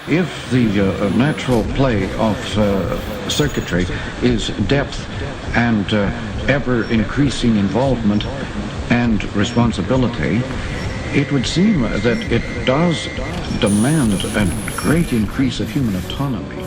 If the natural play of circuitry is depth and ever-increasing involvement and responsibility, it would seem that it does demand a great increase of human autonomy.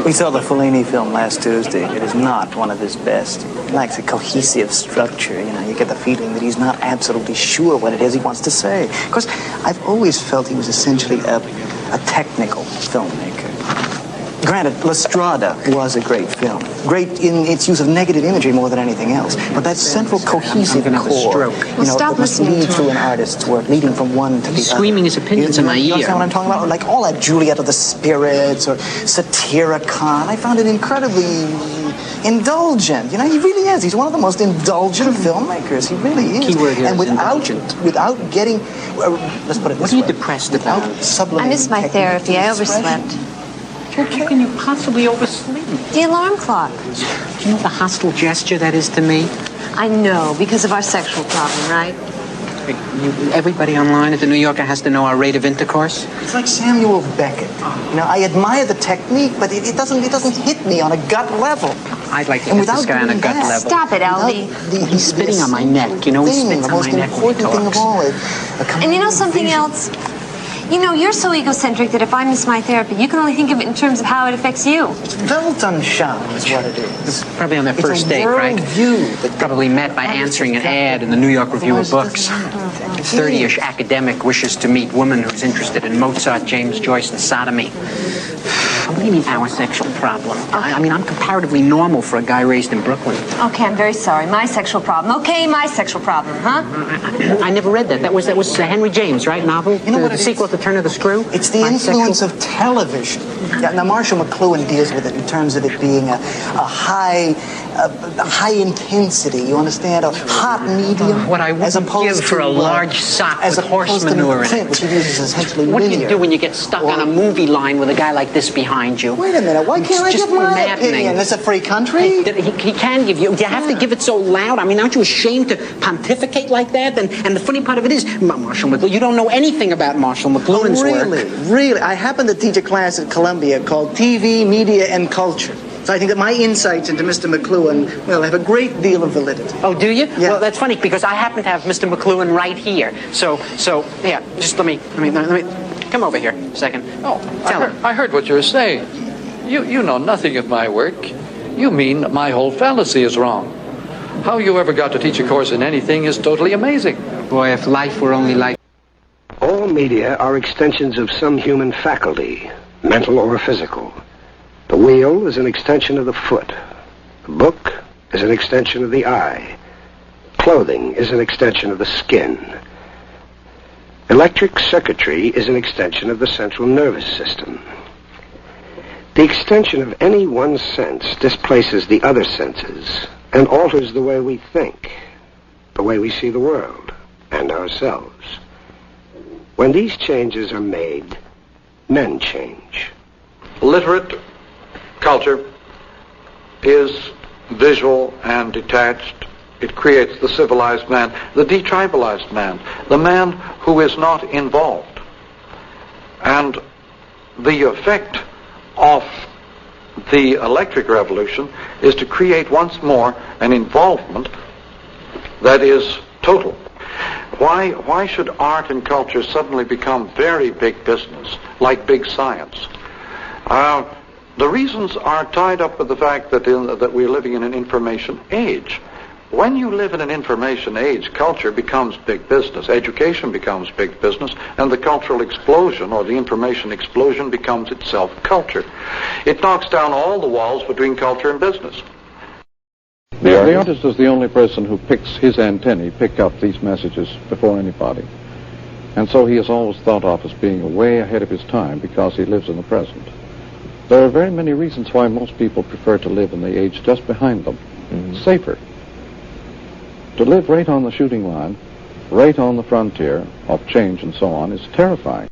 We saw the Fellini film last Tuesday. It is not one of his best. It lacks a cohesive structure. You get the feeling that he's not absolutely sure what it is he wants to say. Of course, I've always felt he was essentially a technical filmmaker. Granted, La Strada was a great film. Great in its use of negative imagery more than anything else. But that central cohesive core, that must lead through an artist's work, leading from one to the other. Screaming his opinions in my ear. You understand what I'm talking about? Like all that Juliet of the Spirits or Satyricon. I found it incredibly indulgent. He really is. He's one of the most indulgent filmmakers. He really is. Keyword here and is indulgent. Without getting, let's put it this way. What are you depressed about? I missed my therapy. I overslept. How can you possibly oversleep? The alarm clock. Do you know the hostile gesture that is to me? I know, because of our sexual problem, right? Everybody online at the New Yorker has to know our rate of intercourse. It's like Samuel Beckett. I admire the technique, but it doesn't hit me on a gut level. I'd like to hit this guy on a gut level. Stop it, Alvy. He's spitting on my neck. He spits on my neck when he talks. The most important thing of all is and something else? You're so egocentric that if I miss my therapy, you can only think of it in terms of how it affects you. It's Weltanschauung is what it is. Probably on their first date, right? Probably met by answering an ad in the New York Review of Books. 30-ish academic wishes to meet woman who's interested in Mozart, James Joyce, and sodomy. What do you mean, our sexual problem? I'm comparatively normal for a guy raised in Brooklyn. Okay, I'm very sorry. My sexual problem. Okay, my sexual problem, huh? I never read that. That was Henry James, right? Novel? The sequel to Turn of the Screw? It's the influence of television. Yeah, now, Marshall McLuhan deals with it in terms of it being a high intensity, you understand? A hot medium. What I wouldn't give for a large sock with horse manure in it. Which it is essentially what do you do when you get stuck on a movie line with a guy like this behind you? Wait a minute, why can't I give my opinion? This is a free country? He can give you. You have to give it so loud. Aren't you ashamed to pontificate like that? And the funny part of it is, Marshall McLuhan, you don't know anything about Marshall McLuhan's work. Really? I happen to teach a class at Columbia called TV, Media, and Culture. So I think that my insights into Mr. McLuhan, have a great deal of validity. Oh, do you? Yeah. Well, that's funny because I happen to have Mr. McLuhan right here. So yeah, just let me come over here a second. Oh, I heard what you were saying. You know nothing of my work. You mean my whole fallacy is wrong. How you ever got to teach a course in anything is totally amazing. Boy, if life were only like... All media are extensions of some human faculty, mental or physical. The wheel is an extension of the foot. The book is an extension of the eye. Clothing is an extension of the skin. Electric circuitry is an extension of the central nervous system. The extension of any one sense displaces the other senses and alters the way we think, the way we see the world and ourselves. When these changes are made, men change. Literate culture is visual and detached. It creates the civilized man, the detribalized man, the man who is not involved. And the effect of the electric revolution is to create once more an involvement that is total. Why should art and culture suddenly become very big business, like big science? The reasons are tied up with the fact that we're living in an information age. When you live in an information age, culture becomes big business, education becomes big business, and the cultural explosion or the information explosion becomes itself culture. It knocks down all the walls between culture and business. The artist is the only person who picks his antennae, pick up these messages before anybody. And so he is always thought of as being way ahead of his time because he lives in the present. There are very many reasons why most people prefer to live in the age just behind them. Safer. To live right on the shooting line, right on the frontier of change and so on, is terrifying.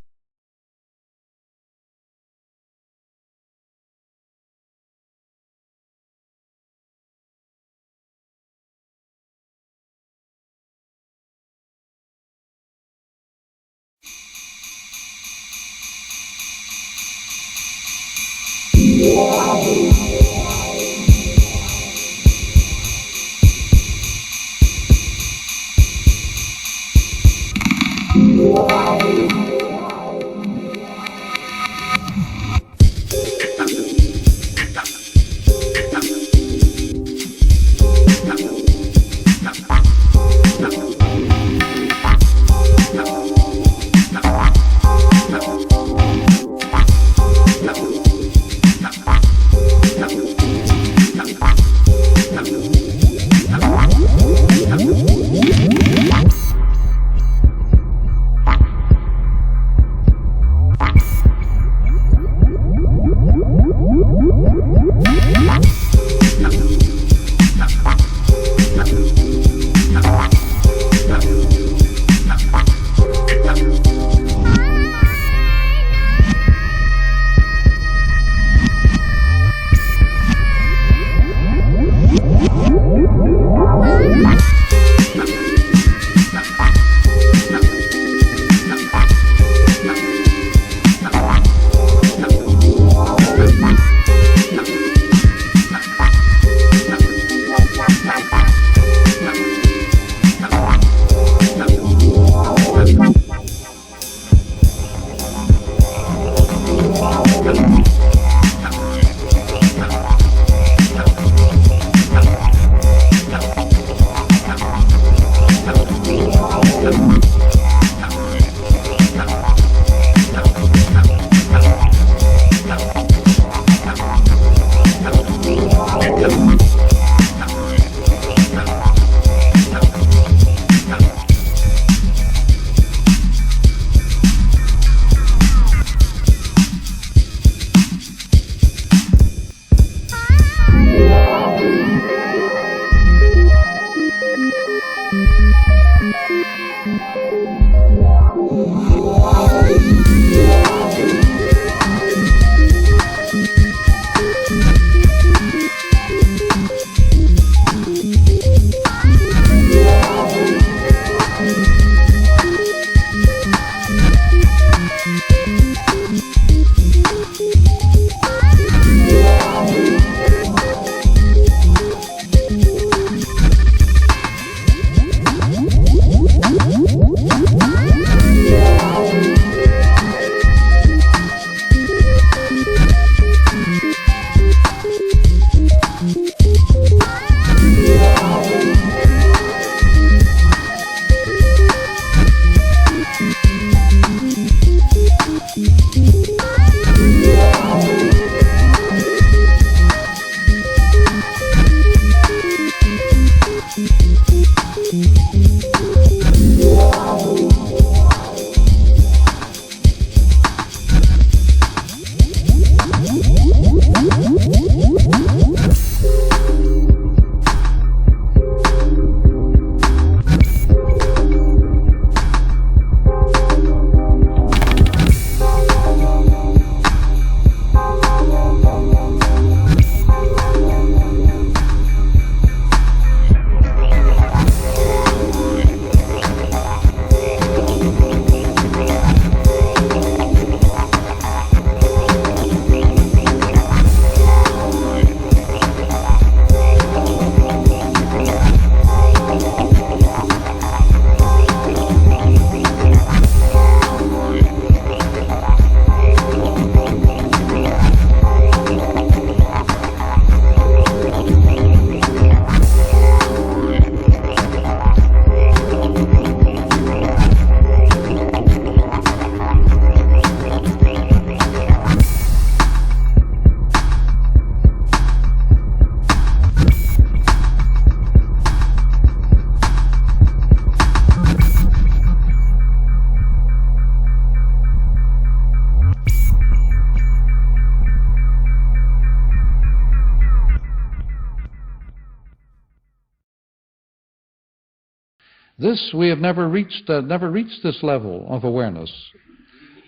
This, we have never reached this level of awareness.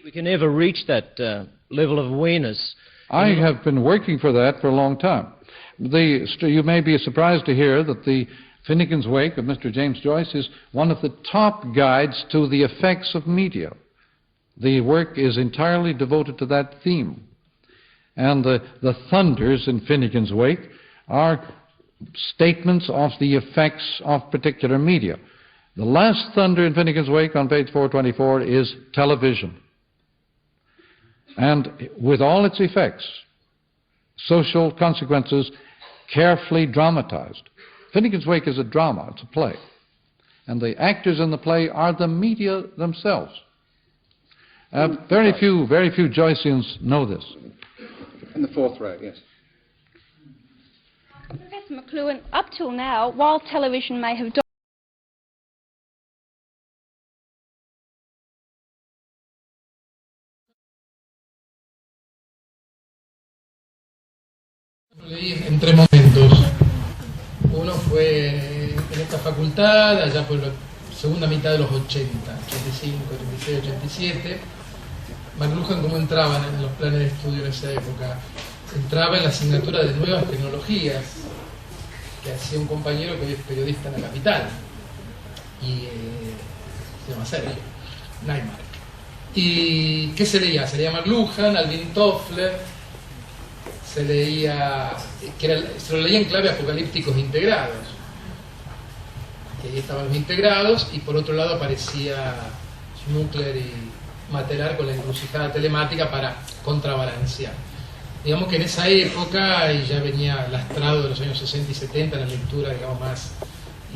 We can never reach that level of awareness. I have been working for that for a long time. You may be surprised to hear that the Finnegan's Wake of Mr. James Joyce is one of the top guides to the effects of media. The work is entirely devoted to that theme. And the thunders in Finnegan's Wake are statements of the effects of particular media. The last thunder in Finnegan's Wake on page 424 is television. And with all its effects, social consequences carefully dramatized. Finnegan's Wake is a drama, it's a play. And the actors in the play are the media themselves. Very few Joyceans know this. In the fourth row, yes. Professor McLuhan, up till now, while television may have Leí en tres momentos. Uno fue en esta facultad, allá por la segunda mitad de los 80, 85, 86, 87. McLuhan, ¿cómo entraba en los planes de estudio en esa época? Entraba en la asignatura de nuevas tecnologías que hacía un compañero que hoy es periodista en la capital. Y se llama Sergio Neymar. ¿Y qué se leía? Se leía McLuhan, Alvin Toffler. Se leía, se lo leía en clave apocalípticos integrados. Que ahí estaban los integrados, y por otro lado aparecía Schmuckler y Matelar con la encrucijada telemática para contrabalancear. Digamos que en esa época, y ya venía lastrado de los años 60 y 70, la lectura, digamos, más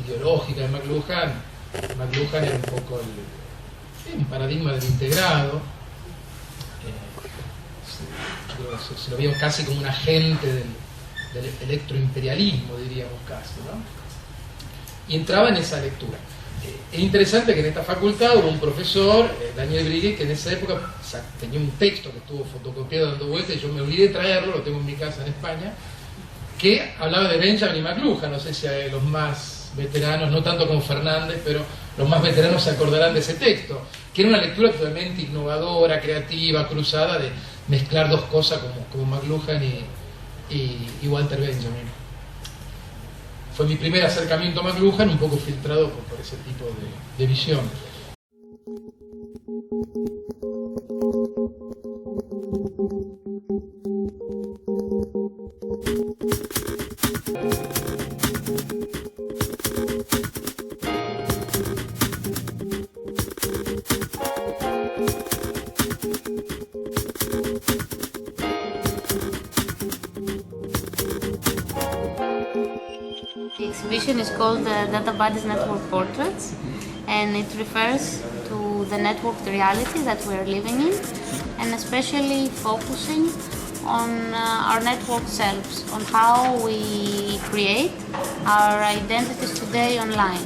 ideológica de McLuhan era un poco el paradigma del integrado. Se lo veía casi como un agente del electroimperialismo, diríamos casi, ¿no? Y entraba en esa lectura. Es interesante que en esta facultad hubo un profesor, Daniel Briguet, que en esa época tenía un texto que estuvo fotocopiado dando vueltas, y yo me olvidé de traerlo, lo tengo en mi casa en España, que hablaba de Benjamin y McLuhan. No sé si los más veteranos, no tanto como Fernández, pero los más veteranos se acordarán de ese texto, que era una lectura totalmente innovadora, creativa, cruzada, de mezclar dos cosas como McLuhan y Walter Benjamin. Fue mi primer acercamiento a McLuhan, un poco filtrado por ese tipo de visión. The exhibition is called Data Bodies Network Portraits, and it refers to the networked reality that we are living in, and especially focusing on our network selves, on how we create our identities today online.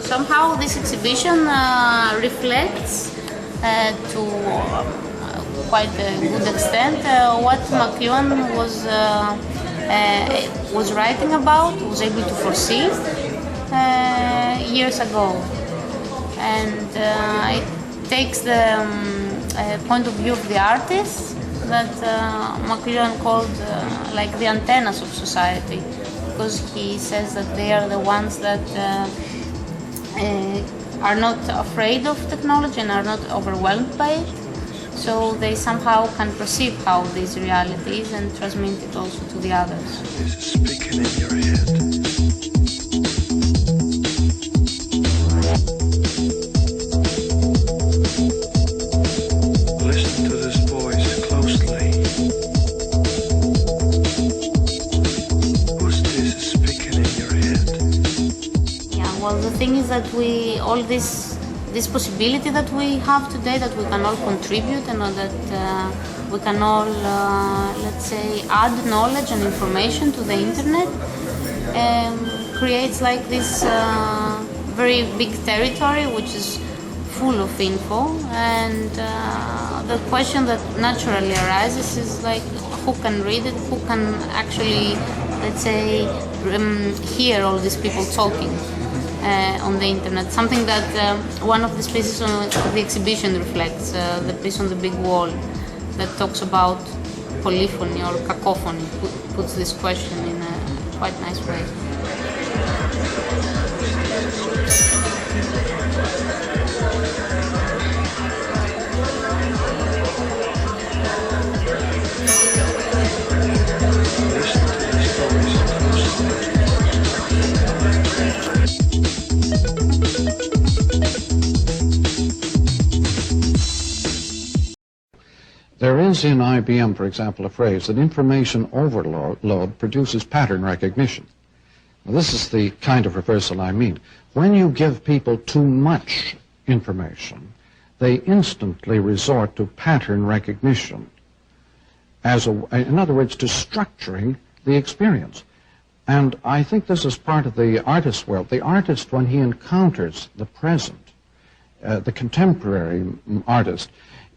Somehow this exhibition reflects to quite a good extent what McLuhan was writing about, was able to foresee years ago. And it takes the point of view of the artists that McLuhan called like the antennas of society, because he says that they are the ones that are not afraid of technology and are not overwhelmed by it. So they somehow can perceive how this reality is and transmit it also to the others. Speaking in your head. Listen to this voice closely. Who's this speaking in your head? Yeah, well, the thing is that all this this possibility that we have today, that we can all contribute and that we can all, let's say, add knowledge and information to the internet, creates like this very big territory which is full of info, and the question that naturally arises is like, who can read it, who can actually, let's say, hear all these people talking on the internet. Something that one of the spaces of the exhibition reflects, the piece on the big wall that talks about polyphony or cacophony, puts this question in a quite nice way. There is in IBM, for example, a phrase that information overload produces pattern recognition. Now, this is the kind of reversal I mean. When you give people too much information, they instantly resort to pattern recognition, in other words, to structuring the experience. And I think this is part of the artist's world. The artist, when he encounters the present, the contemporary artist,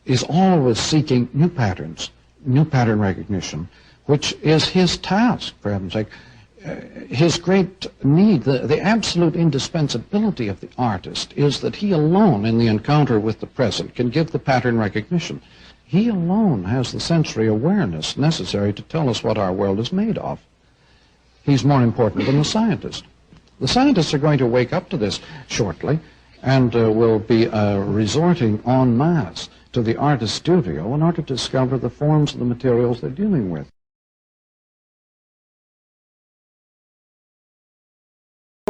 is always seeking new patterns, new pattern recognition, which is his task, for heaven's sake. His great need, the absolute indispensability of the artist is that he alone, in the encounter with the present, can give the pattern recognition. He alone has the sensory awareness necessary to tell us what our world is made of. He's more important than the scientist. The scientists are going to wake up to this shortly and will be resorting en masse to the artist's studio in order to discover the forms of the materials they're dealing with.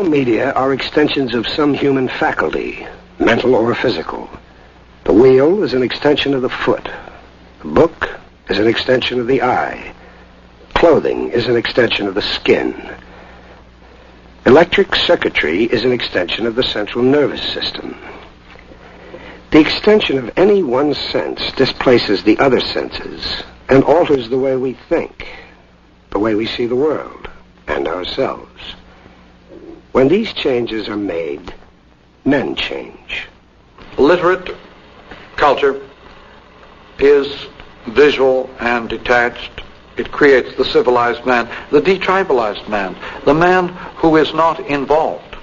Media are extensions of some human faculty, mental or physical. The wheel is an extension of the foot. The book is an extension of the eye. Clothing is an extension of the skin. Electric circuitry is an extension of the central nervous system. The extension of any one sense displaces the other senses and alters the way we think, the way we see the world and ourselves. When these changes are made, men change. Literate culture is visual and detached. It creates the civilized man, the detribalized man, the man who is not involved.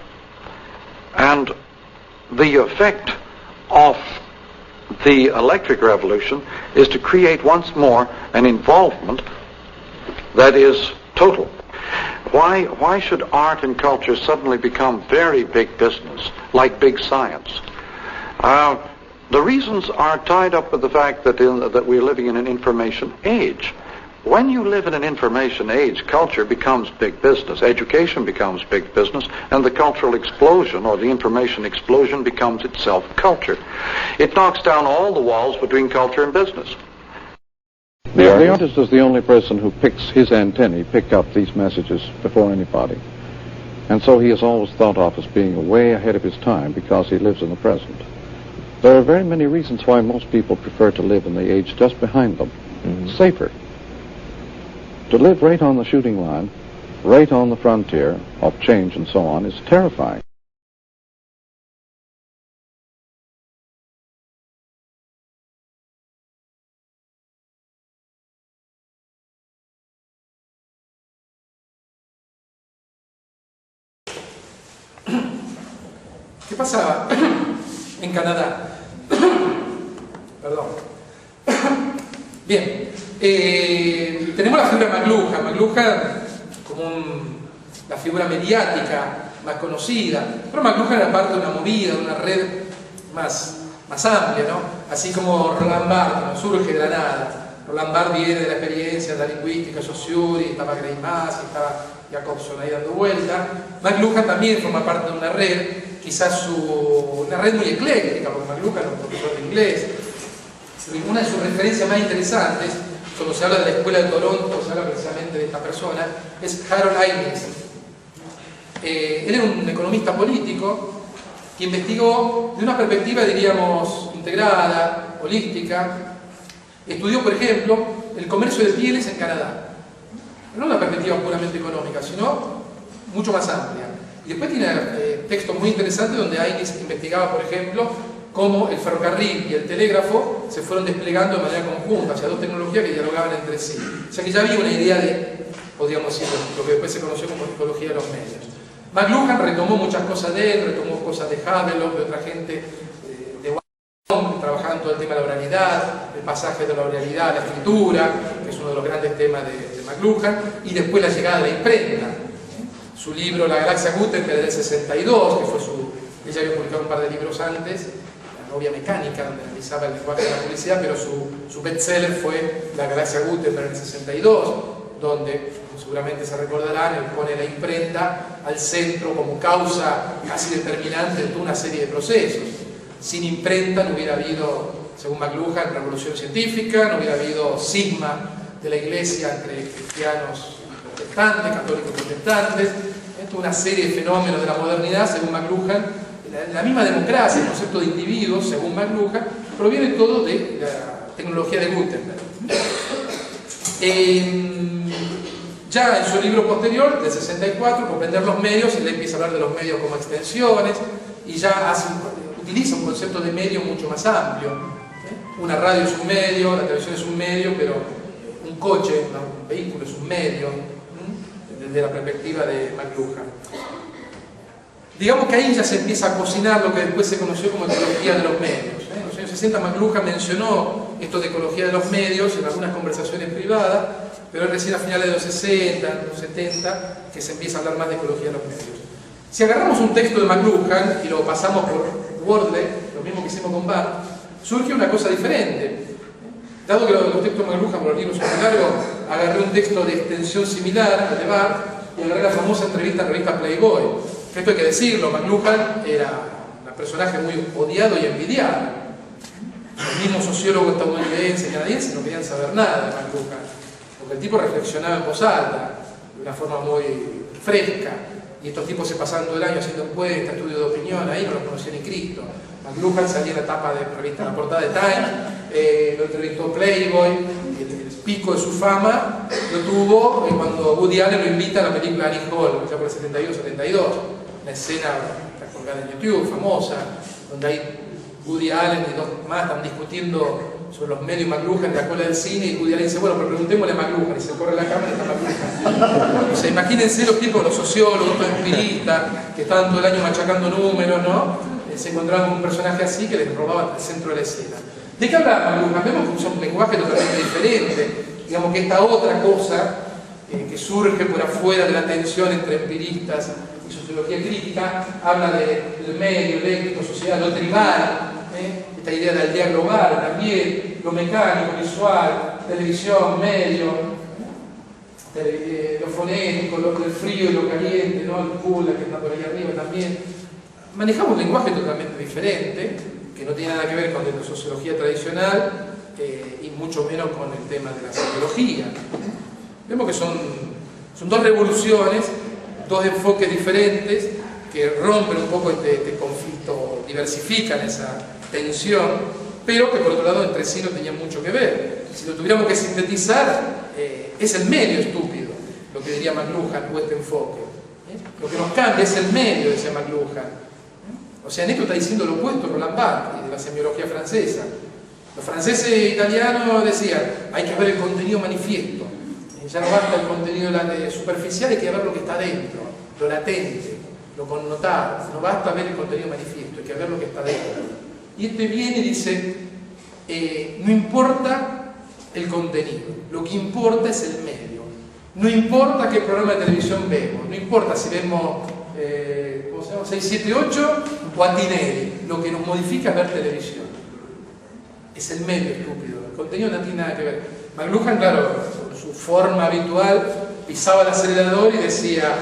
And the effect of the electric revolution is to create once more an involvement that is total. Why should art and culture suddenly become very big business, like big science? The reasons are tied up with the fact that we're living in an information age. When you live in an information age, culture becomes big business, education becomes big business, and the cultural explosion or the information explosion becomes itself culture. It knocks down all the walls between culture and business. The artist is the only person who picks his antennae, pick up these messages before anybody. And so he is always thought of as being way ahead of his time because he lives in the present. There are very many reasons why most people prefer to live in the age just behind them. Safer. To live right on the shooting line, right on the frontier of change and so on, is terrifying. ¿Qué pasa en Canadá? Perdón. Bien. Tenemos la figura McLuhan. McLuhan como la figura mediática más conocida. Pero McLuhan era parte de una movida, de una red más amplia, ¿no? Así como Roland Barthes, no surge de la nada. Roland Barthes viene de la experiencia de la lingüística, Saussure, estaba Gray Maas, estaba Jacobson ahí dando vuelta. McLuhan también forma parte de una red, quizás una red muy ecléctica, porque McLuhan es un profesor de inglés. Una de sus referencias más interesantes, cuando se habla de la escuela de Toronto, se habla precisamente de esta persona, es Harold Innis. Él era un economista político que investigó de una perspectiva, diríamos, integrada, holística. Estudió, por ejemplo, el comercio de pieles en Canadá. No una perspectiva puramente económica, sino mucho más amplia. Y después tiene textos muy interesantes donde ahí investigaba, por ejemplo, cómo el ferrocarril y el telégrafo se fueron desplegando de manera conjunta, o sea, dos tecnologías que dialogaban entre sí. O sea que ya había una idea de, podríamos decir, lo que después se conoció como psicología de los medios. McLuhan retomó muchas cosas de él, retomó cosas de Havelock, de otra gente, de Wong, trabajando todo el tema de la oralidad, el pasaje de la oralidad a la escritura, que es uno de los grandes temas de McLuhan, y después la llegada de la imprenta. Su libro La galaxia Gutenberg del 62, que fue ella había publicado un par de libros antes, La novia mecánica, donde analizaba el lenguaje de la publicidad, pero su bestseller fue La galaxia Gutenberg del 62, donde seguramente se recordarán, él pone la imprenta al centro como causa casi determinante de toda una serie de procesos. Sin imprenta no hubiera habido, según McLuhan, revolución científica, no hubiera habido cisma de la iglesia entre cristianos y protestantes, católicos y protestantes, toda una serie de fenómenos de la modernidad, según McLuhan. La misma democracia, el concepto de individuos, según McLuhan, proviene todo de la tecnología de Gutenberg. Ya en su libro posterior, del 64, Comprender los medios, él empieza a hablar de los medios como extensiones y ya utiliza un concepto de medio mucho más amplio. Una radio es un medio, la televisión es un medio, pero un coche, un vehículo es un medio, desde la perspectiva de McLuhan. Digamos que ahí ya se empieza a cocinar lo que después se conoció como ecología de los medios. En los años 60 McLuhan mencionó esto de ecología de los medios en algunas conversaciones privadas, pero es recién a finales de los 60, los 70, que se empieza a hablar más de ecología de los medios. Si agarramos un texto de McLuhan y lo pasamos por Wordle, lo mismo que hicimos con Barr, surge una cosa diferente. Dado que los textos de McLuhan por los libros son muy largos, agarré un texto de extensión similar al de Barr y agarré la famosa entrevista en la revista Playboy. Esto hay que decirlo, McLuhan era un personaje muy odiado y envidiado. Los mismos sociólogos estadounidenses y canadienses no querían saber nada de McLuhan, porque el tipo reflexionaba en voz alta, de una forma muy fresca, y estos tipos se pasaban todo el año haciendo encuestas, estudios de opinión, ahí no los conocía ni Cristo. McLuhan salía en la tapa de la revista, en la portada de Time, lo entrevistó Playboy, y el pico de su fama lo tuvo cuando Woody Allen lo invita a la película Annie Hall, ya por el 71-72. Una escena está colgada en YouTube, famosa, donde hay Woody Allen y dos más están discutiendo sobre los medios McLuhan de la cola del cine, y Woody Allen dice, bueno, pero preguntémosle a McLuhan, y se corre la cámara y está McLuhan. O sea, imagínense los tipos, los sociólogos, los empiristas, que estaban todo el año machacando números, ¿no? Se encontraban con un personaje así que les robaba el centro de la escena. ¿De qué habla McLuhan? Vemos que usa un lenguaje totalmente diferente. Digamos que esta otra cosa que surge por afuera de la tensión entre empiristas y sociología crítica, habla del medio, eléctrico, sociedad, lo tribal, esta idea de aldea global también, lo mecánico, visual, televisión, medio, lo fonético, el frío y lo caliente, ¿no? El pula que está por ahí arriba también. Manejamos un lenguaje totalmente diferente, que no tiene nada que ver con la sociología tradicional y mucho menos con el tema de la psicología. Vemos que son dos revoluciones, dos enfoques diferentes que rompen un poco este conflicto, diversifican esa tensión, pero que por otro lado entre sí no tenían mucho que ver. Si lo tuviéramos que sintetizar, es el medio estúpido, lo que diría McLuhan, o este enfoque. Lo que nos cambia es el medio, decía McLuhan. O sea, en esto está diciendo lo opuesto Roland Barthes de la semiología francesa. Los franceses e italianos decían, hay que ver el contenido manifiesto. Ya no basta el contenido superficial, hay que ver lo que está dentro, lo latente, lo connotado. No basta ver el contenido manifiesto, hay que ver lo que está dentro. Y este viene y dice, no importa el contenido, lo que importa es el medio. No importa qué programa de televisión vemos, no importa si vemos 678 o a Tinelli, lo que nos modifica es ver televisión. Es el medio estúpido, el contenido no tiene nada que ver. McLuhan, claro, con su forma habitual, pisaba el acelerador y decía,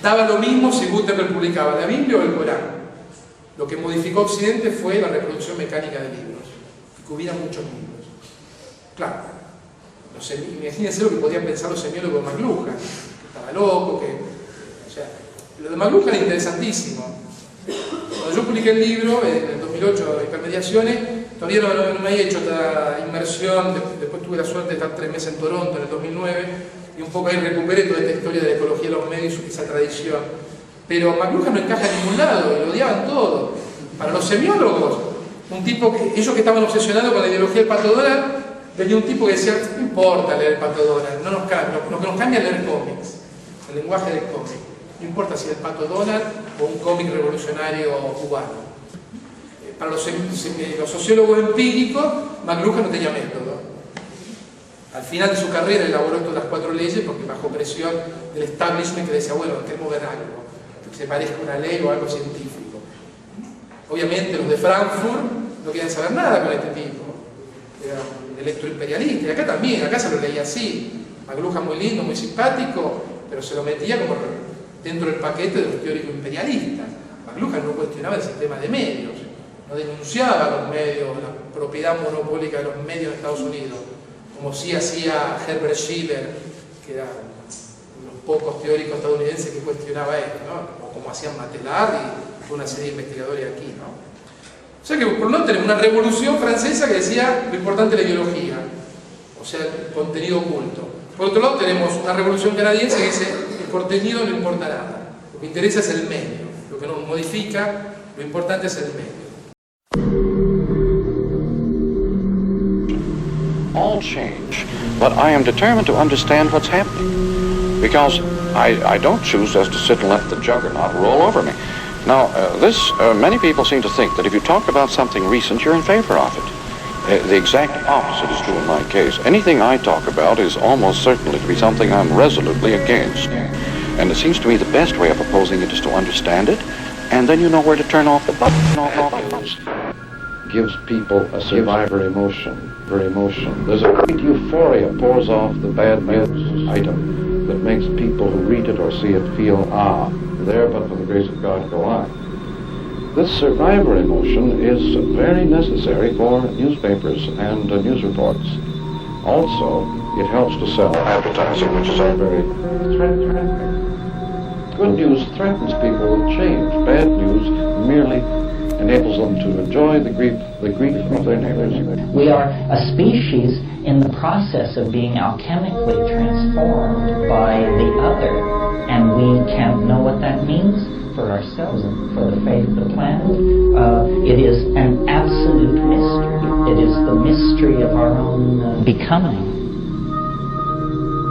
daba lo mismo si Gutenberg publicaba la Biblia o el Corán. Lo que modificó Occidente fue la reproducción mecánica de libros, que hubiera muchos libros. Claro, imagínense lo que podían pensar los semiólogos de McLuhan, que estaba loco, o sea, lo de McLuhan es interesantísimo. Cuando yo publiqué el libro, en el 2008, Hipermediaciones, todavía no me había hecho esta inmersión, después tuve la suerte de estar 3 meses en Toronto en el 2009, y un poco ahí recuperé toda esta historia de la ecología de los medios y esa tradición. Pero McLuhan no encaja en ningún lado, y lo odiaban todo. Para los semiólogos, un tipo ellos que estaban obsesionados con la ideología del pato dólar, venía un tipo que decía, no importa leer el pato dólar, no nos cambia, lo que nos cambia es leer cómics, el lenguaje del cómic. No importa si es el pato dólar o un cómic revolucionario cubano. Para los sociólogos empíricos, McLuhan no tenía método. Al final de su carrera elaboró todas las 4 leyes porque bajo presión del establishment que decía, bueno, queremos ver algo que se parezca a una ley o algo científico. Obviamente los de Frankfurt no querían saber nada con este tipo. Era un electroimperialista. Y acá también, acá se lo leía así. McLuhan muy lindo, muy simpático, pero se lo metía como dentro del paquete de los teóricos imperialistas. McLuhan no cuestionaba el sistema de medios, no denunciaba los medios, la propiedad monopólica de los medios en Estados Unidos, como sí hacía Herbert Schiller, que era uno de los pocos teóricos estadounidenses que cuestionaba esto, ¿no? O como hacían Matelar y una serie de investigadores aquí, ¿no? O sea que por un lado tenemos una revolución francesa que decía lo importante es la ideología, o sea, el contenido oculto. Por otro lado tenemos una revolución canadiense que dice el contenido no importa nada, lo que interesa es el medio, lo que nos modifica, lo importante es el medio. All change, but I am determined to understand what's happening, because I don't choose just to sit and let the juggernaut roll over me. Now, many people seem to think that if you talk about something recent, you're in favor of it. The exact opposite is true in my case. Anything I talk about is almost certainly to be something I'm resolutely against. And it seems to me the best way of opposing it is to understand it, and then you know where to turn off the buttons. Gives people a survivor emotion. There's a great euphoria pours off the bad news item that makes people who read it or see it feel, there but for the grace of God go I. This survivor emotion is very necessary for newspapers and news reports. Also, it helps to sell advertising, which is all very threatening. Good news threatens people with change. Bad news merely enables them to enjoy the grief of their neighbors. We are a species in the process of being alchemically transformed by the other, and we can't know what that means for ourselves and for the fate of the planet. It is an absolute mystery. It is the mystery of our own becoming.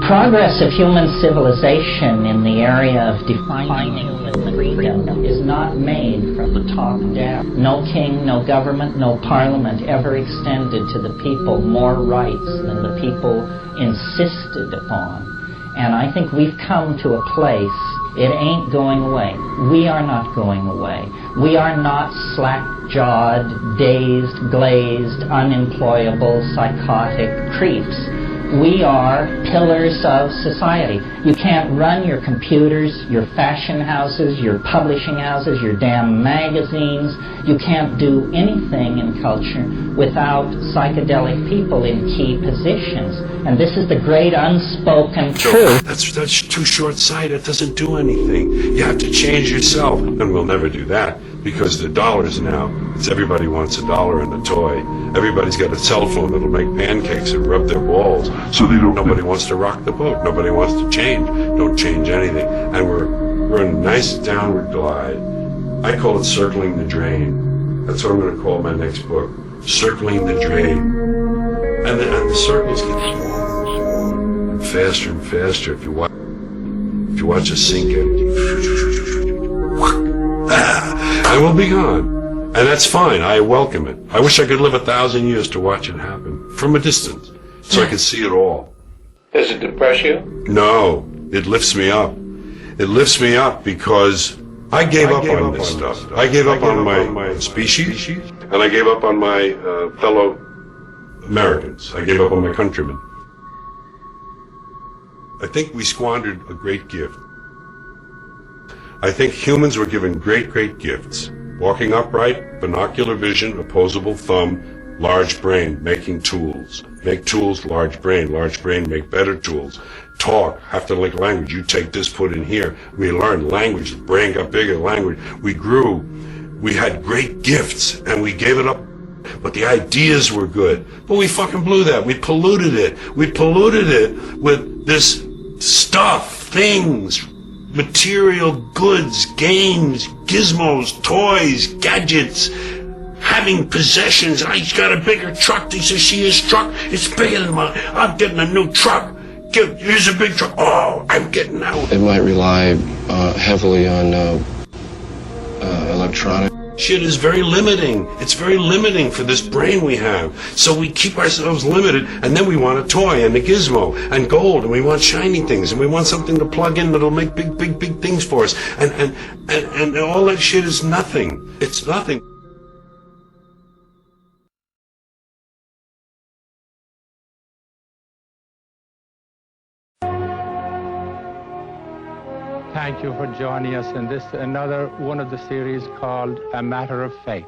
Progress of human civilization in the area of defining human freedom is not made from the top down. No king, no government, no parliament ever extended to the people more rights than the people insisted upon. And I think we've come to a place, it ain't going away. We are not going away. We are not slack-jawed, dazed, glazed, unemployable, psychotic creeps. We are pillars of society. You can't run your computers, your fashion houses, your publishing houses, your damn magazines. You can't do anything in culture without psychedelic people in key positions. And this is the great unspoken truth. That's too short-sighted. It doesn't do anything. You have to change yourself. And we'll never do that because the dollars now, everybody wants a dollar and a toy. Everybody's got a cell phone that'll make pancakes and rub their balls. So nobody wants to rock the boat. Nobody wants to change. Don't change anything. And we're in a nice downward glide. I call it circling the drain. That's what I'm going to call my next book. Circling the drain. And the circles get smaller and faster and faster if you watch us sink in. And we'll be gone. And that's fine. I welcome it. I wish I could live 1,000 years to watch it happen from a distance so I can see it all. Does it depress you? No. It lifts me up. It lifts me up because I gave up on this stuff. I gave up on my species, and I gave up on my fellow Americans. I gave up on my countrymen. I think we squandered a great gift. I think humans were given great, great gifts. Walking upright, binocular vision, opposable thumb, large brain, making tools. Make tools, large brain, make better tools. Talk, have to like language. You take this, put in here. We learned language, the brain got bigger, language. We grew We had great gifts, and we gave it up, but the ideas were good. But we fucking blew that. We polluted it. We polluted it with this stuff, things, material goods, games, gizmos, toys, gadgets, having possessions. He's got a bigger truck. He says, she his truck. It's bigger than mine. I'm getting a new truck. Here's a big truck. Oh, I'm getting out. It might rely heavily on electronic. Shit is very limiting. It's very limiting for this brain we have. So we keep ourselves limited, and then we want a toy and a gizmo and gold, and we want shiny things, and we want something to plug in that'll make big things for us. And all that shit is nothing. It's nothing. Thank you for joining us in this another one of the series called A Matter of Faith.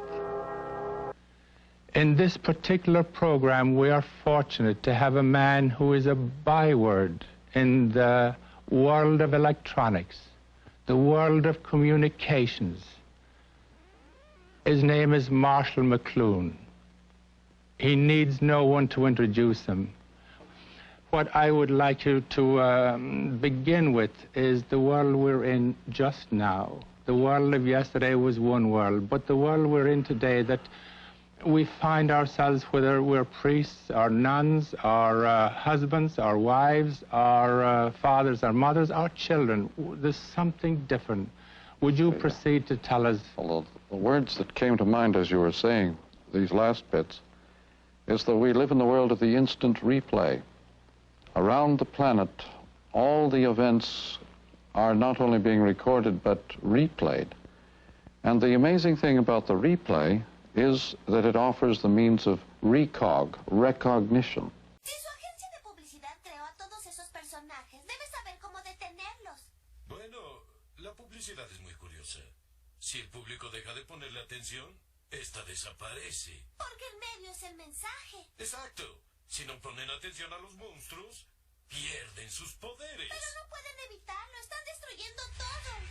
In this particular program, we are fortunate to have a man who is a byword in the world of electronics, the world of communications. His name is Marshall McLuhan. He needs no one to introduce him. What I would like you to begin with is the world we're in just now. The world of yesterday was one world, but the world we're in today, that we find ourselves, whether we're priests or nuns or husbands or wives or fathers or mothers or children, there's something different. Would you proceed to tell us? Well, the words that came to mind as you were saying these last bits is that we live in the world of the instant replay. Around the planet, all the events are not only being recorded, but replayed. And the amazing thing about the replay is that it offers the means of recognition. Bueno, la publicidad es muy curiosa. Si el público deja de ponerle atención, esta desaparece. Porque el medio es el mensaje. Exacto. Si no ponen atención a los monstruos, pierden sus poderes. Pero no pueden evitarlo, están destruyendo todo.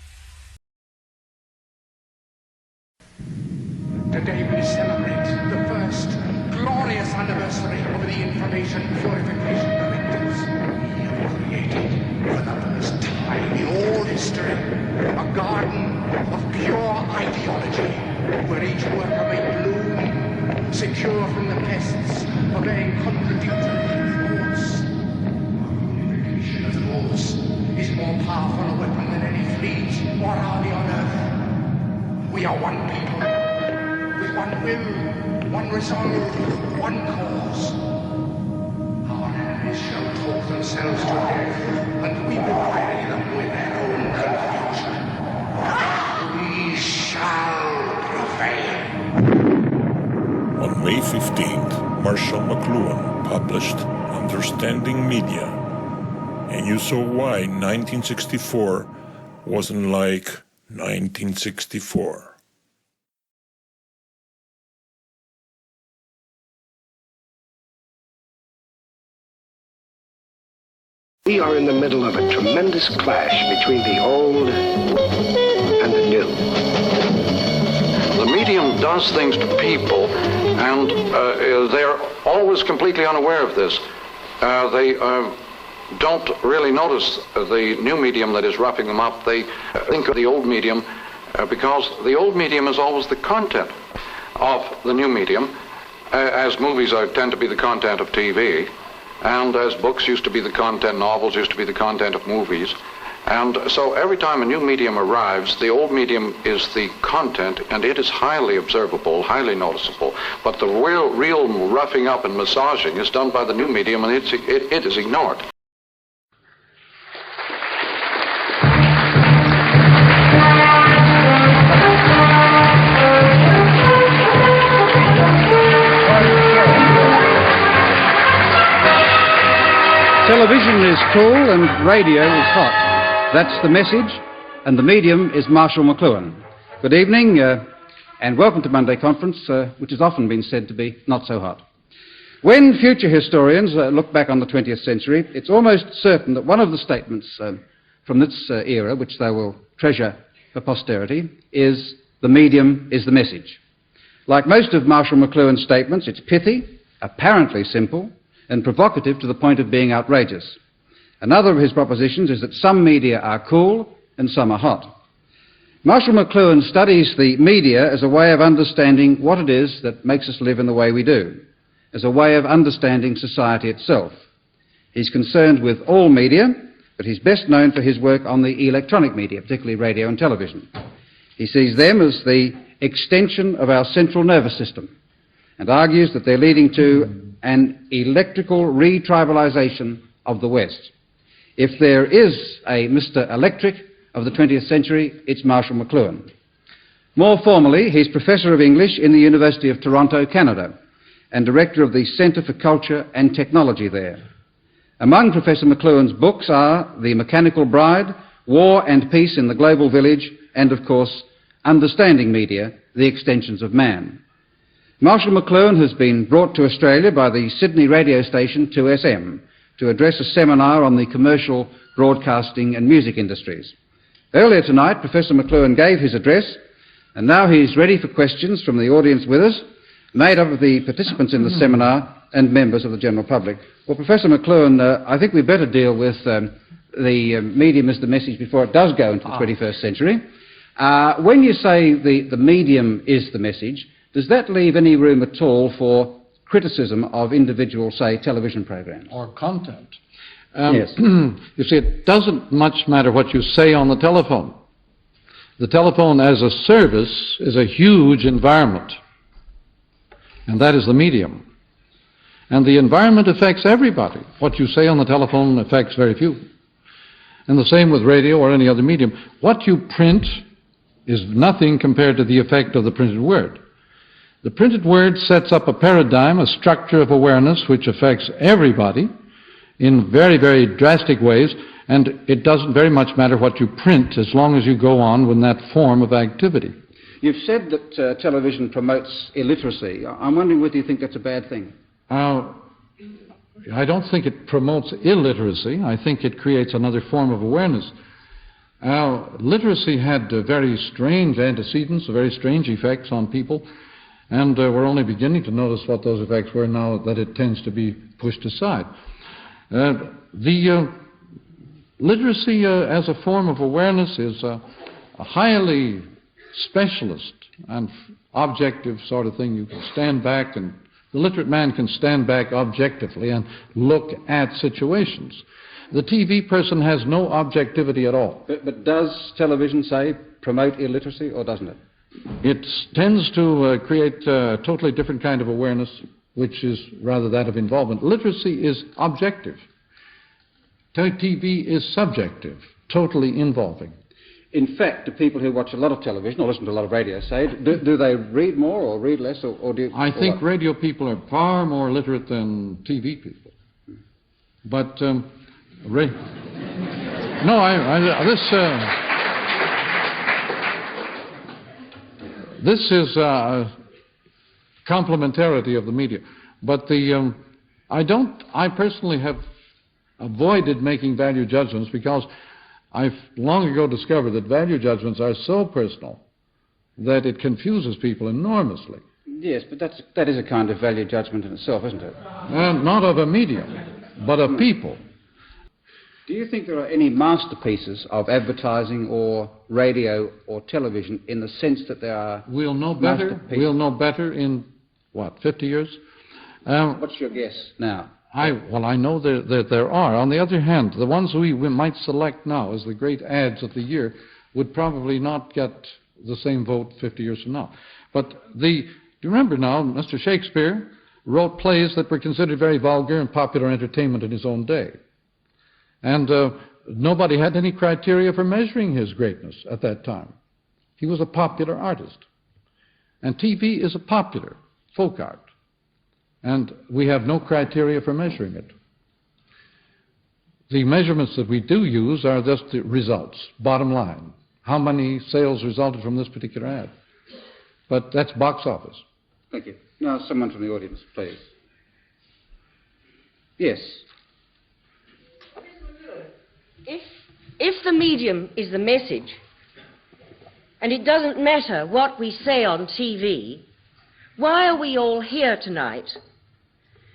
Today we celebrate the first glorious anniversary of the Information Purification Directives. We have created, for the first time in all history, a garden of pure ideology, where each worker may bloom, secure from the pests, obeying contradictory thoughts. Purification of thoughts is more powerful a weapon than any fleet or army on earth. We are one people, with one will, one resolve, one cause. Our enemies shall talk themselves to death, and we will bury them with their own confusion. We shall prevail. On May 15th, Marshall McLuhan published Understanding Media, and you saw why 1964 wasn't like 1964. We are in the middle of a tremendous clash between the old and the new. The medium does things to people, and they're always completely unaware of this. They don't really notice the new medium that is wrapping them up. They think of the old medium because the old medium is always the content of the new medium, as movies tend to be the content of TV. And as books used to be the content, novels used to be the content of movies. And so every time a new medium arrives, the old medium is the content, and it is highly observable, highly noticeable. But the real roughing up and massaging is done by the new medium, and it is ignored. Television is cool and radio is hot. That's the message, and the medium is Marshall McLuhan. Good evening, and welcome to Monday Conference, which has often been said to be not so hot. When future historians look back on the 20th century, it's almost certain that one of the statements from this era, which they will treasure for posterity, is the medium is the message. Like most of Marshall McLuhan's statements, it's pithy, apparently simple, and provocative to the point of being outrageous. Another of his propositions is that some media are cool and some are hot. Marshall McLuhan studies the media as a way of understanding what it is that makes us live in the way we do, as a way of understanding society itself. He's concerned with all media, but he's best known for his work on the electronic media, particularly radio and television. He sees them as the extension of our central nervous system and argues that they're leading to an electrical retribalization of the West. If there is a Mr. Electric of the 20th century, it's Marshall McLuhan. More formally, he's Professor of English in the University of Toronto, Canada, and Director of the Centre for Culture and Technology there. Among Professor McLuhan's books are The Mechanical Bride, War and Peace in the Global Village, and, of course, Understanding Media, The Extensions of Man. Marshall McLuhan has been brought to Australia by the Sydney radio station 2SM to address a seminar on the commercial broadcasting and music industries. Earlier tonight, Professor McLuhan gave his address, and now he's ready for questions from the audience with us, made up of the participants in the seminar and members of the general public. Well, Professor McLuhan, I think we'd better deal with the medium as the message before it does go into the 21st century. When you say the medium is the message, does that leave any room at all for criticism of individual, say, television programs? Or content. Yes. You see, it doesn't much matter what you say on the telephone. The telephone as a service is a huge environment, and that is the medium. And the environment affects everybody. What you say on the telephone affects very few. And the same with radio or any other medium. What you print is nothing compared to the effect of the printed word. The printed word sets up a paradigm, a structure of awareness which affects everybody in very, very drastic ways, and it doesn't very much matter what you print as long as you go on with that form of activity. You've said that television promotes illiteracy. I'm wondering whether you think that's a bad thing. I don't think it promotes illiteracy. I think it creates another form of awareness. Literacy had very strange antecedents, very strange effects on people, and we're only beginning to notice what those effects were now that it tends to be pushed aside. The literacy as a form of awareness is a highly specialist and objective sort of thing. You can stand back, and the literate man can stand back objectively and look at situations. The TV person has no objectivity at all. But does television, say, promote illiteracy, or doesn't it? It tends to create a totally different kind of awareness, which is rather that of involvement. Literacy is objective. TV is subjective, totally involving. In fact, do people who watch a lot of television or listen to a lot of radio, say, do they read more or read less? Or do I think radio people are far more literate than TV people. But, this is complementarity of the media. But I personally have avoided making value judgments because I've long ago discovered that value judgments are so personal that it confuses people enormously. Yes, but that is a kind of value judgment in itself, isn't it? Not of a medium, but of people. Do you think there are any masterpieces of advertising or radio or television in the sense that there are We'll know better. We'll know better in, 50 years? What's your guess now? I know that there are. On the other hand, the ones we might select now as the great ads of the year would probably not get the same vote 50 years from now. But do you remember now, Mr. Shakespeare wrote plays that were considered very vulgar and popular entertainment in his own day. And nobody had any criteria for measuring his greatness at that time. He was a popular artist. And TV is a popular folk art. And we have no criteria for measuring it. The measurements that we do use are just the results, bottom line. How many sales resulted from this particular ad? But that's box office. Thank you. Now, someone from the audience, please. Yes. If the medium is the message, and it doesn't matter what we say on TV, why are we all here tonight?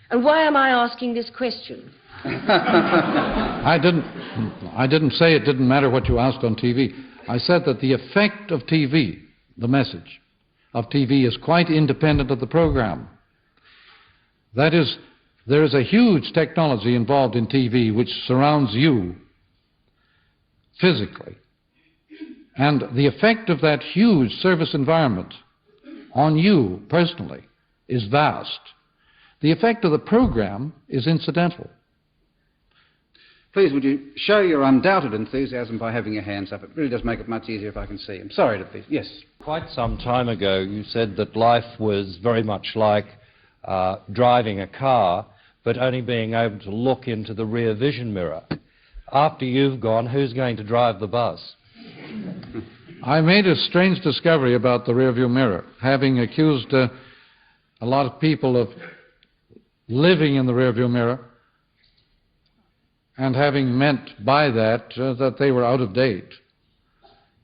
And why am I asking this question? I didn't say it didn't matter what you asked on TV. I said that the effect of TV, the message of TV, is quite independent of the program. That is, there is a huge technology involved in TV which surrounds you physically. And the effect of that huge service environment on you personally is vast. The effect of the program is incidental. Please, would you show your undoubted enthusiasm by having your hands up? It really does make it much easier if I can see them. Sorry to be... Yes. Quite some time ago, you said that life was very much like driving a car, but only being able to look into the rear vision mirror. After you've gone, who's going to drive the bus? I made a strange discovery about the rearview mirror, having accused a lot of people of living in the rearview mirror and having meant by that that they were out of date,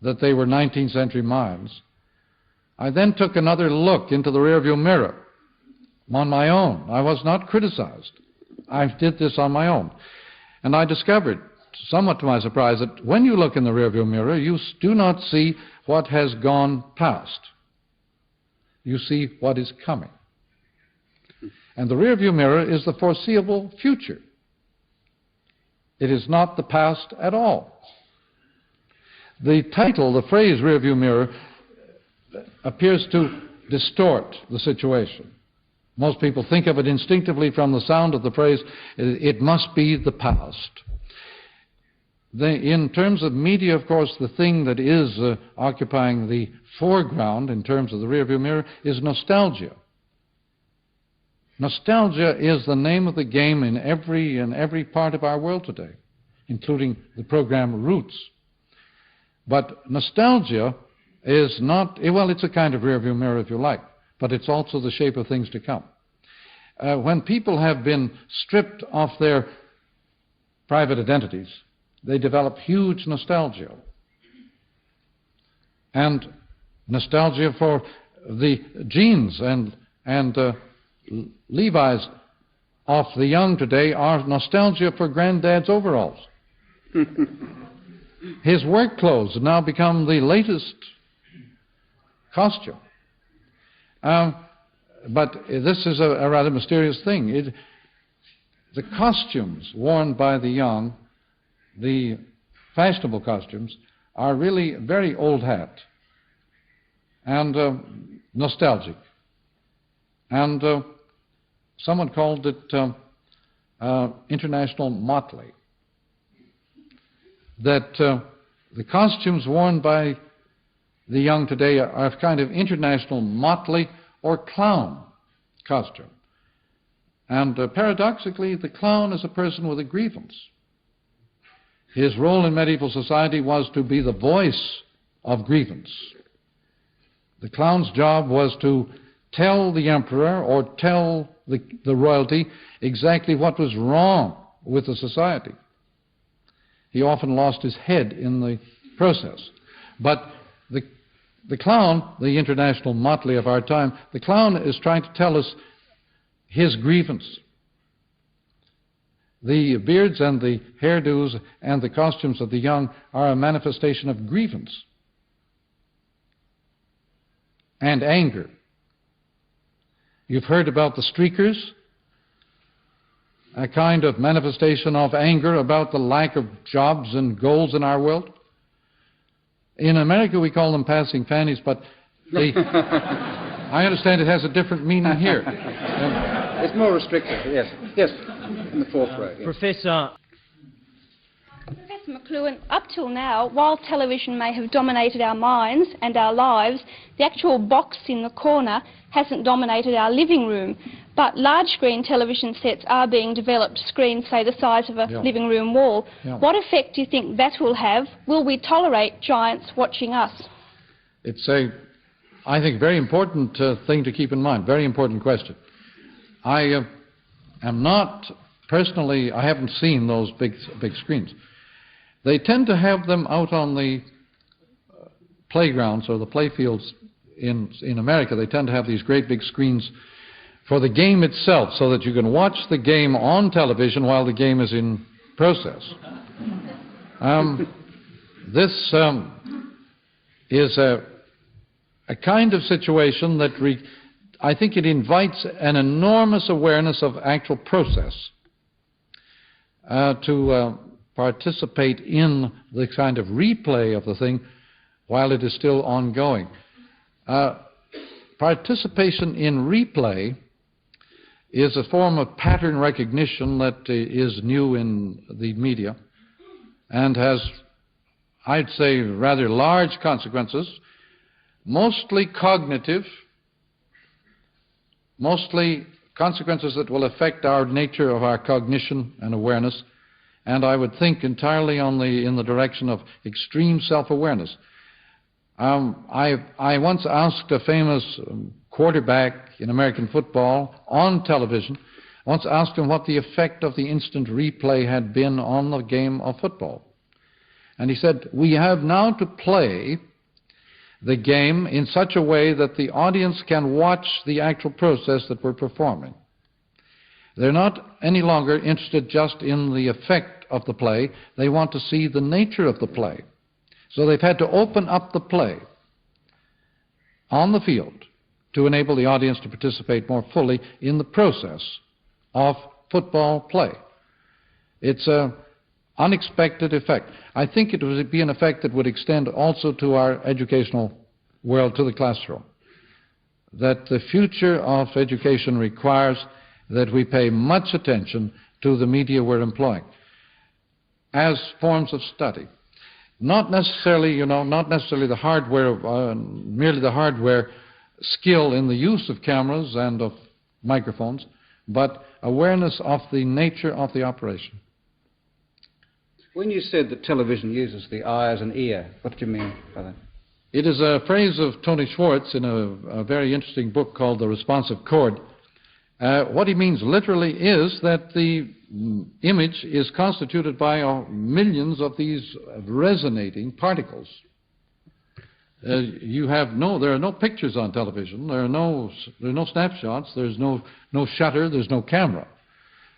that they were 19th century minds. I then took another look into the rearview mirror on my own. I was not criticized. I did this on my own. And I discovered, somewhat to my surprise, that when you look in the rearview mirror, you do not see what has gone past. You see what is coming. And the rearview mirror is the foreseeable future. It is not the past at all. The title, the phrase rearview mirror, appears to distort the situation. Most people think of it instinctively from the sound of the phrase, it must be the past. In terms of media, of course, the thing that is occupying the foreground in terms of the rearview mirror is nostalgia. Nostalgia is the name of the game in every part of our world today, including the program Roots. But nostalgia is not, well, it's a kind of rearview mirror if you like, but it's also the shape of things to come. When people have been stripped of their private identities, they develop huge nostalgia. And nostalgia for the jeans and Levi's of the young today are nostalgia for granddad's overalls. His work clothes have now become the latest costume. But this is a rather mysterious thing. The costumes worn by the young, the fashionable costumes, are really very old hat and nostalgic. And someone called it international motley. That the costumes worn by the young today are a kind of international motley or clown costume. And paradoxically, the clown is a person with a grievance. His role in medieval society was to be the voice of grievance. The clown's job was to tell the emperor or tell the royalty exactly what was wrong with the society. He often lost his head in the process. But the clown, the international motley of our time, the clown is trying to tell us his grievance. The beards and the hairdos and the costumes of the young are a manifestation of grievance and anger. You've heard about the streakers, a kind of manifestation of anger about the lack of jobs and goals in our world. In America we call them passing fannies, but I understand it has a different meaning here. It's more restrictive, yes. Yes, in the fourth row. Yes. Professor McLuhan, up till now, while television may have dominated our minds and our lives, the actual box in the corner hasn't dominated our living room. But large screen television sets are being developed, screens, say, the size of a living room wall. Yeah. What effect do you think that will have? Will we tolerate giants watching us? It's a, I think, very important thing to keep in mind, very important question. I am not, personally, I haven't seen those big screens. They tend to have them out on the playgrounds or the playfields in America, they tend to have these great big screens for the game itself, so that you can watch the game on television while the game is in process. This is a kind of situation that I think it invites an enormous awareness of actual process to participate in the kind of replay of the thing while it is still ongoing. Participation in replay is a form of pattern recognition that is new in the media and has, I'd say, rather large consequences, mostly cognitive, mostly consequences that will affect our nature of our cognition and awareness, and I would think entirely in the direction of extreme self-awareness. I once asked a famous quarterback in American football on television, once asked him what the effect of the instant replay had been on the game of football. And he said, "We have now to play the game in such a way that the audience can watch the actual process that we're performing. They're not any longer interested just in the effect of the play, they want to see the nature of the play. So they've had to open up the play on the field to enable the audience to participate more fully in the process of football play. It's an unexpected effect. I think it would be an effect that would extend also to our educational world, to the classroom. That the future of education requires that we pay much attention to the media we're employing as forms of study. Not necessarily, not necessarily the hardware, merely the hardware skill in the use of cameras and of microphones, but awareness of the nature of the operation. When you said that television uses the eye as an ear, what did you mean by that? It is a phrase of Tony Schwartz in a very interesting book called The Responsive Chord. What he means literally is that the image is constituted by millions of these resonating particles. There are no pictures on television. There are no snapshots. There's no shutter. There's no camera.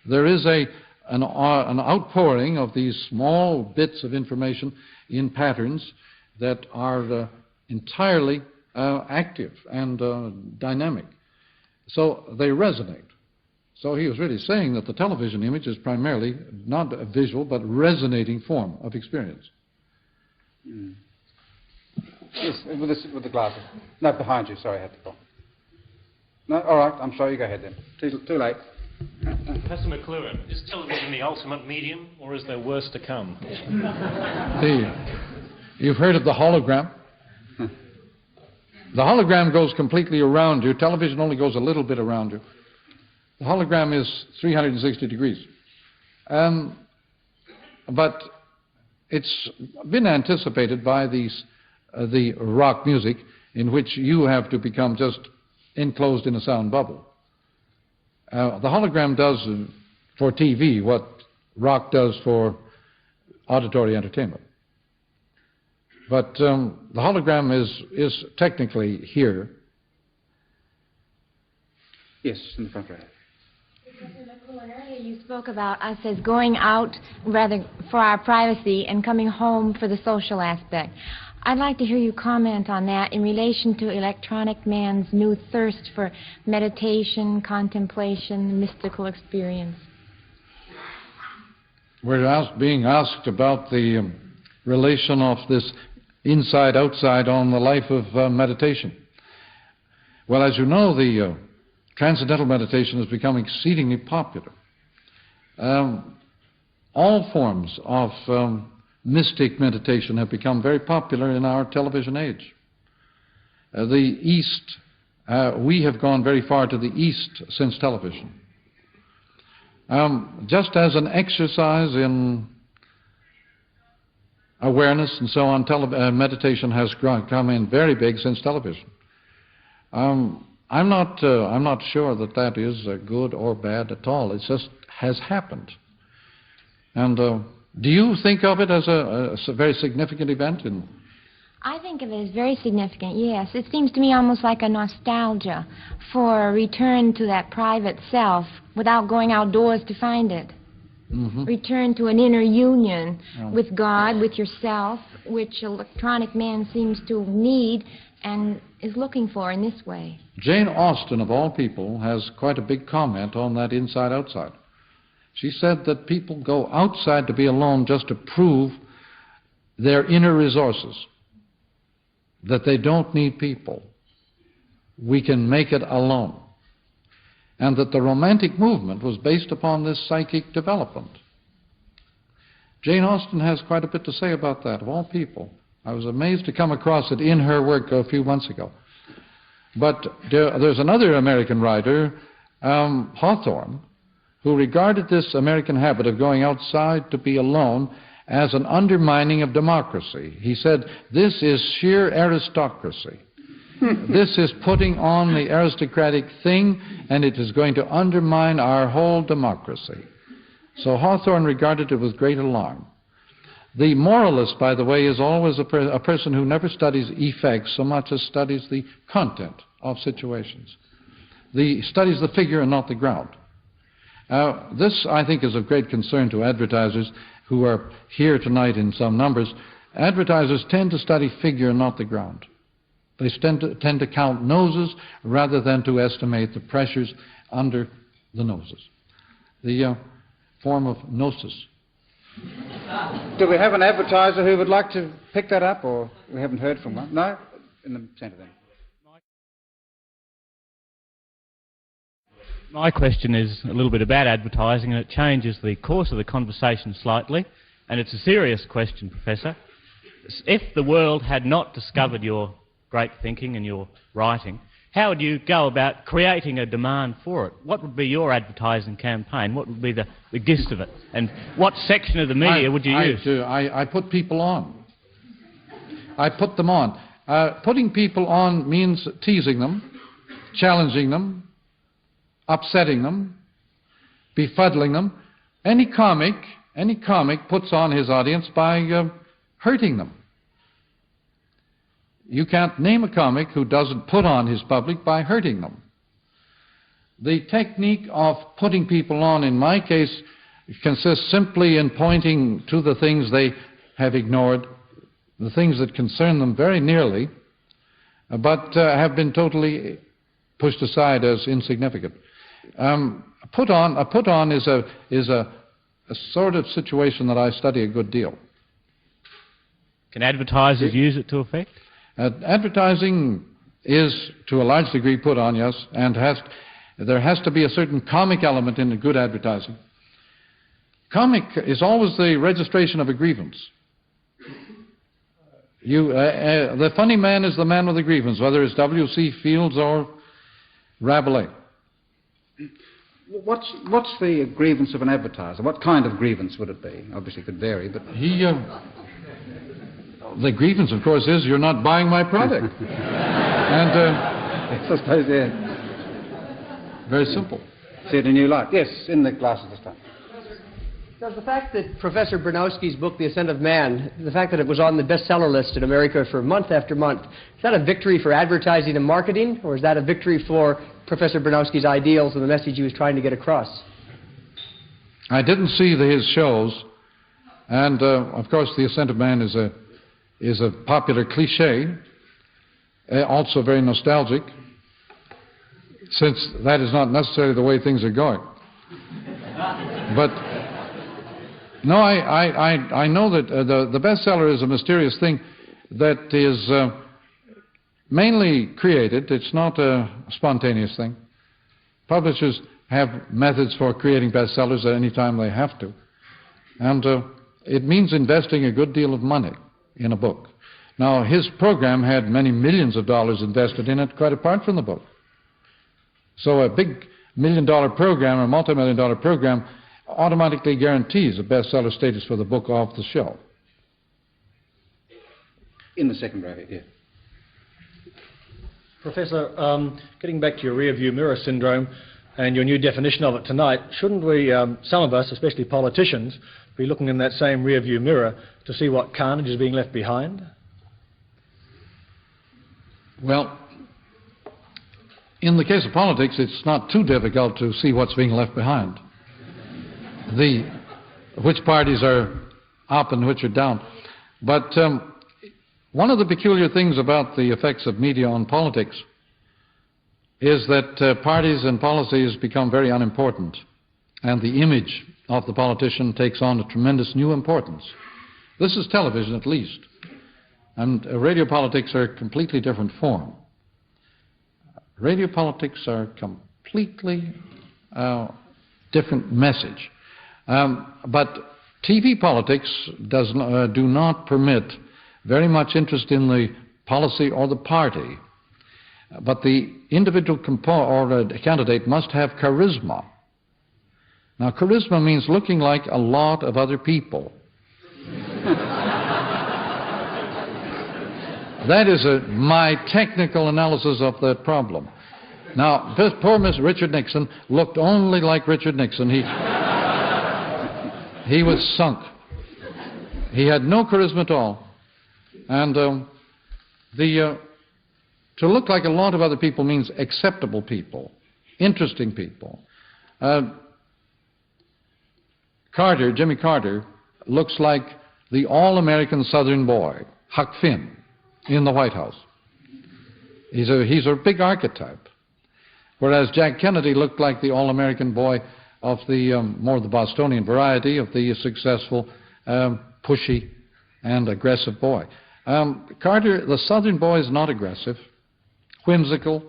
There is an outpouring of these small bits of information in patterns that are entirely active and dynamic. So they resonate. So he was really saying that the television image is primarily not a visual but resonating form of experience. Mm. Yes, with the glasses. No, behind you. Sorry, I had to go. No, all right. I'm sorry. You go ahead then. Too late. Professor McLuhan, is television the ultimate medium, or is there worse to come? You've heard of the hologram? The hologram goes completely around you. Television only goes a little bit around you. The hologram is 360 degrees. But it's been anticipated by the rock music, in which you have to become just enclosed in a sound bubble. The hologram does for TV what rock does for auditory entertainment. But the hologram is technically here. Yes, in the front row. Professor McLuhan, earlier you spoke about us as going out rather for our privacy and coming home for the social aspect. I'd like to hear you comment on that in relation to electronic man's new thirst for meditation, contemplation, mystical experience. We're being asked about the relation of this inside-outside on the life of meditation. Well, as you know, the transcendental meditation has become exceedingly popular. All forms of mystic meditation have become very popular in our television age. The East, we have gone very far to the East since television. Just as an exercise in awareness and so on, meditation has come in very big since television. I'm not sure that is good or bad at all. It just has happened. And do you think of it as a very significant event? I think of it as very significant, yes. It seems to me almost like a nostalgia for a return to that private self without going outdoors to find it. Mm-hmm. Return to an inner union Yeah. with God, with yourself, which electronic man seems to need and is looking for in this way. Jane Austen, of all people, has quite a big comment on that inside-outside. She said that people go outside to be alone just to prove their inner resources, that they don't need people. We can make it alone. And that the Romantic movement was based upon this psychic development. Jane Austen has quite a bit to say about that, of all people. I was amazed to come across it in her work a few months ago. But there's another American writer, Hawthorne, who regarded this American habit of going outside to be alone as an undermining of democracy. He said, this is sheer aristocracy. This is putting on the aristocratic thing, and it is going to undermine our whole democracy. So Hawthorne regarded it with great alarm. The moralist, by the way, is always a person who never studies effects so much as studies the content of situations. Studies the figure and not the ground. This, I think, is of great concern to advertisers who are here tonight in some numbers. Advertisers tend to study figure and not the ground. They tend to count noses rather than to estimate the pressures under the noses. The form of gnosis. Do we have an advertiser who would like to pick that up, or we haven't heard from one? No? In the centre then. My question is a little bit about advertising, and it changes the course of the conversation slightly, and it's a serious question, Professor. If the world had not discovered your great thinking and your writing, how would you go about creating a demand for it? What would be your advertising campaign? What would be the gist of it? And what section of the media would you use? I put people on. I put them on. Putting people on means teasing them, challenging them, upsetting them, befuddling them. Any comic puts on his audience by hurting them. You can't name a comic who doesn't put on his public by hurting them. The technique of putting people on, in my case, consists simply in pointing to the things they have ignored, the things that concern them very nearly, but have been totally pushed aside as insignificant. A put on is a sort of situation that I study a good deal. Can advertisers use it to effect? Advertising is, to a large degree, put on, yes, and there has to be a certain comic element in a good advertising. Comic is always the registration of a grievance. The funny man is the man with a grievance, whether it's W.C. Fields or Rabelais. What's the grievance of an advertiser? What kind of grievance would it be? Obviously it could vary, but... The grievance, of course, is you're not buying my product. And I suppose, yeah. Very simple. See it in a new light. Yes, in the glasses this time. Does the fact that Professor Bronowski's book, The Ascent of Man, the fact that it was on the bestseller list in America for month after month, is that a victory for advertising and marketing, or is that a victory for Professor Bronowski's ideals and the message he was trying to get across? I didn't see his shows, and of course, The Ascent of Man is a popular cliche, also very nostalgic, since that is not necessarily the way things are going. But no, I know that the bestseller is a mysterious thing that is mainly created. It's not a spontaneous thing. Publishers have methods for creating bestsellers at any time they have to. And it means investing a good deal of money in a book. Now, his program had many millions of dollars invested in it, quite apart from the book. So a big million-dollar program or multi-million-dollar program automatically guarantees a bestseller status for the book off the shelf. In the second row, yeah. Professor, getting back to your rear-view mirror syndrome and your new definition of it tonight, shouldn't we, some of us, especially politicians, be looking in that same rear-view mirror to see what carnage is being left behind? Well, in the case of politics, it's not too difficult to see what's being left behind. Which parties are up and which are down. But one of the peculiar things about the effects of media on politics is that parties and policies become very unimportant, and the image of the politician takes on a tremendous new importance. This is television, at least. And radio politics are a completely different form. Radio politics are a completely different message. But TV politics do not permit very much interest in the policy or the party. But the individual candidate must have charisma. Now, charisma means looking like a lot of other people. That is my technical analysis of that problem. Now, poor Mr. Richard Nixon looked only like Richard Nixon. He was sunk. He had no charisma at all. And to look like a lot of other people means acceptable people, interesting people. Jimmy Carter, looks like the all-American Southern boy, Huck Finn, in the White House. He's a big archetype. Whereas Jack Kennedy looked like the all-American boy of the more the Bostonian variety of the successful, pushy, and aggressive boy. Carter, the Southern boy, is not aggressive, whimsical,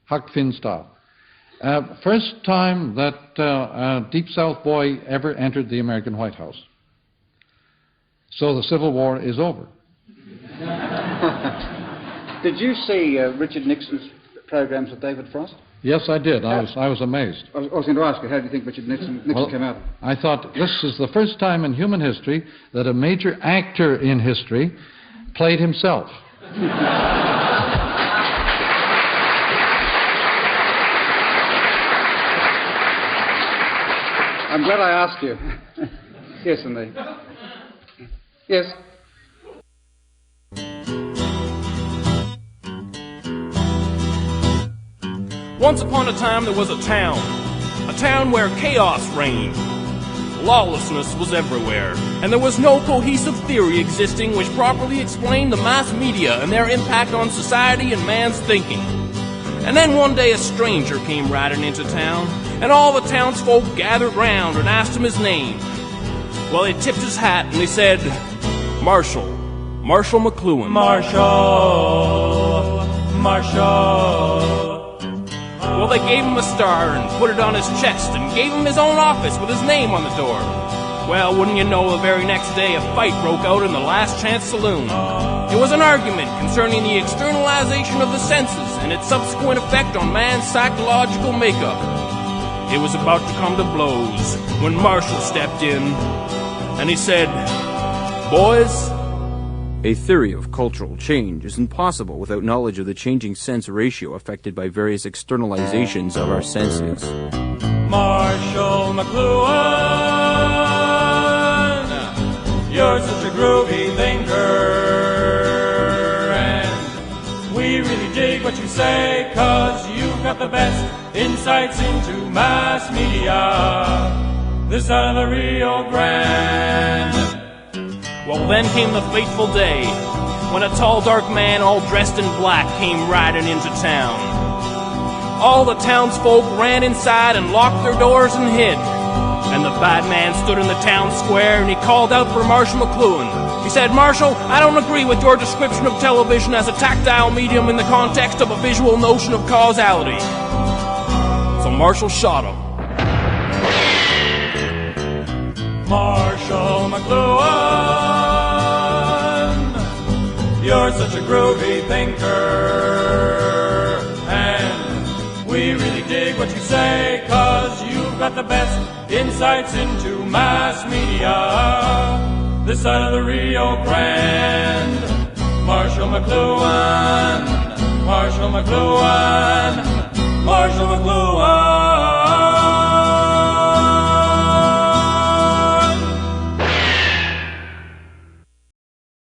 Huck Finn style. First time that Deep South boy ever entered the American White House. So the Civil War is over. Did you see Richard Nixon's programs with David Frost? Yes, I did. I was amazed. I was going to ask you, how do you think Richard Nixon came out? I thought this is the first time in human history that a major actor in history played himself. I'm glad I asked you. Yes, indeed. Yes. Once upon a time there was a town where chaos reigned. Lawlessness was everywhere, and there was no cohesive theory existing which properly explained the mass media and their impact on society and man's thinking. And then one day a stranger came riding into town, and all the townsfolk gathered round and asked him his name. Well, he tipped his hat and they said, Marshall McLuhan. Marshall. Well, they gave him a star and put it on his chest and gave him his own office with his name on the door. Well, wouldn't you know, the very next day a fight broke out in the Last Chance Saloon. It was an argument concerning the externalization of the senses and its subsequent effect on man's psychological makeup. It was about to come to blows when Marshall stepped in and he said, Boys, a theory of cultural change is impossible without knowledge of the changing sense ratio affected by various externalizations of our senses. Marshall McLuhan, you're such a groovy thinker, and we really dig what you say, 'cause you've got the best insights into mass media, this side of the Rio Grande. Well, then came the fateful day when a tall, dark man all dressed in black came riding into town. All the townsfolk ran inside and locked their doors and hid. And the bad man stood in the town square and he called out for Marshall McLuhan. He said, Marshall, I don't agree with your description of television as a tactile medium in the context of a visual notion of causality. So Marshall shot him. Marshall McLuhan, you're such a groovy thinker, and we really dig what you say, 'cause you've got the best insights into mass media, this side of the Rio Grande. Marshall McLuhan, Marshall McLuhan, Marshall McLuhan.